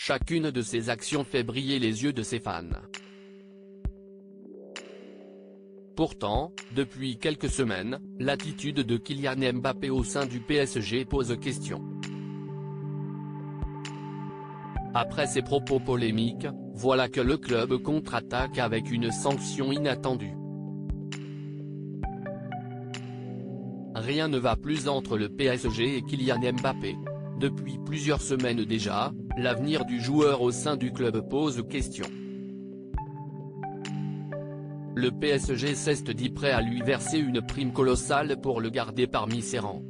chacune de ses actions fait briller les yeux de ses fans. Pourtant, depuis quelques semaines, l'attitude de Kylian Mbappé au sein du PSG pose question. Après ses propos polémiques, voilà que le club contre-attaque avec une sanction inattendue. Rien ne va plus entre le PSG et Kylian Mbappé. Depuis plusieurs semaines déjà, l'avenir du joueur au sein du club pose question. Le PSG s'est dit prêt à lui verser une prime colossale pour le garder parmi ses rangs.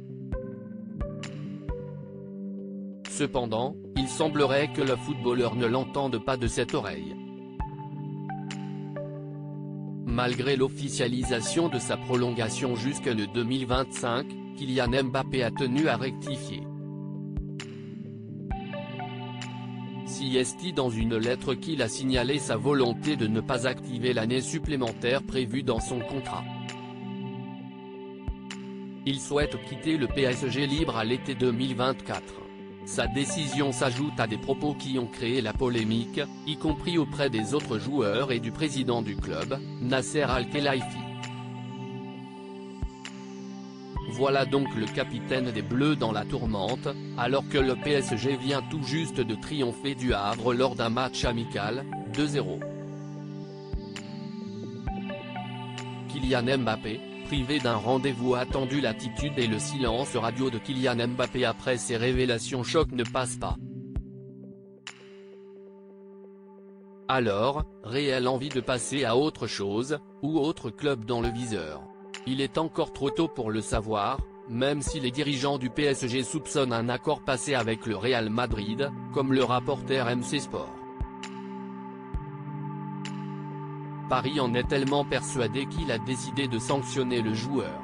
Cependant, il semblerait que le footballeur ne l'entende pas de cette oreille. Malgré l'officialisation de sa prolongation jusqu'en 2025, Kylian Mbappé a tenu à rectifier. CST dans une lettre qu'il a signalé sa volonté de ne pas activer l'année supplémentaire prévue dans son contrat. Il souhaite quitter le PSG libre à l'été 2024. Sa décision s'ajoute à des propos qui ont créé la polémique, y compris auprès des autres joueurs et du président du club, Nasser Al-Khelaifi. Voilà donc le capitaine des Bleus dans la tourmente, alors que le PSG vient tout juste de triompher du Havre lors d'un match amical, 2-0. Kylian Mbappé, privé d'un rendez-vous attendu. L'attitude et le silence radio de Kylian Mbappé après ses révélations choc ne passent pas. Alors, réelle envie de passer à autre chose, ou autre club dans le viseur? Il est encore trop tôt pour le savoir, même si les dirigeants du PSG soupçonnent un accord passé avec le Real Madrid, comme le rapportait RMC Sport. Paris en est tellement persuadé qu'il a décidé de sanctionner le joueur.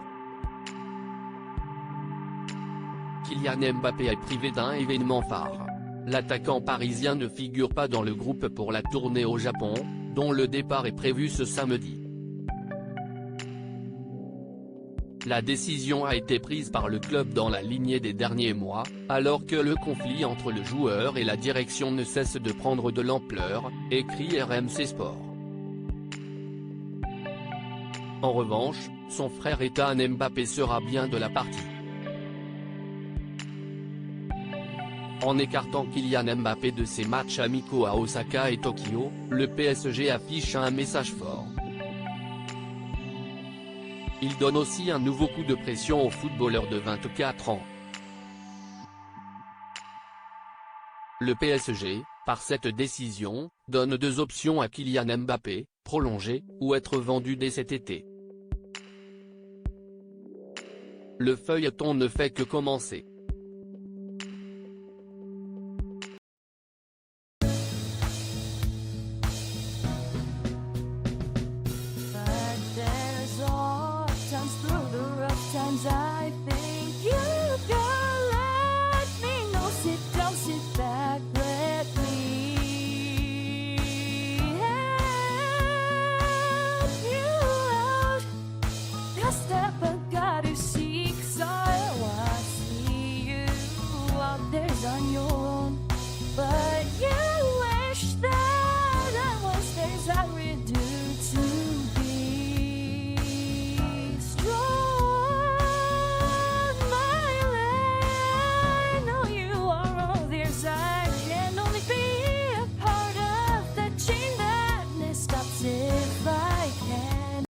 Kylian Mbappé est privé d'un événement phare. L'attaquant parisien ne figure pas dans le groupe pour la tournée au Japon, dont le départ est prévu ce samedi. La décision a été prise par le club dans la lignée des derniers mois, alors que le conflit entre le joueur et la direction ne cesse de prendre de l'ampleur, écrit RMC Sport. En revanche, son frère Ethan Mbappé sera bien de la partie. En écartant Kylian Mbappé de ses matchs amicaux à Osaka et Tokyo, le PSG affiche un message fort. Il donne aussi un nouveau coup de pression au footballeur de 24 ans. Le PSG, par cette décision, donne deux options à Kylian Mbappé, prolonger, ou être vendu dès cet été. Le feuilleton ne fait que commencer.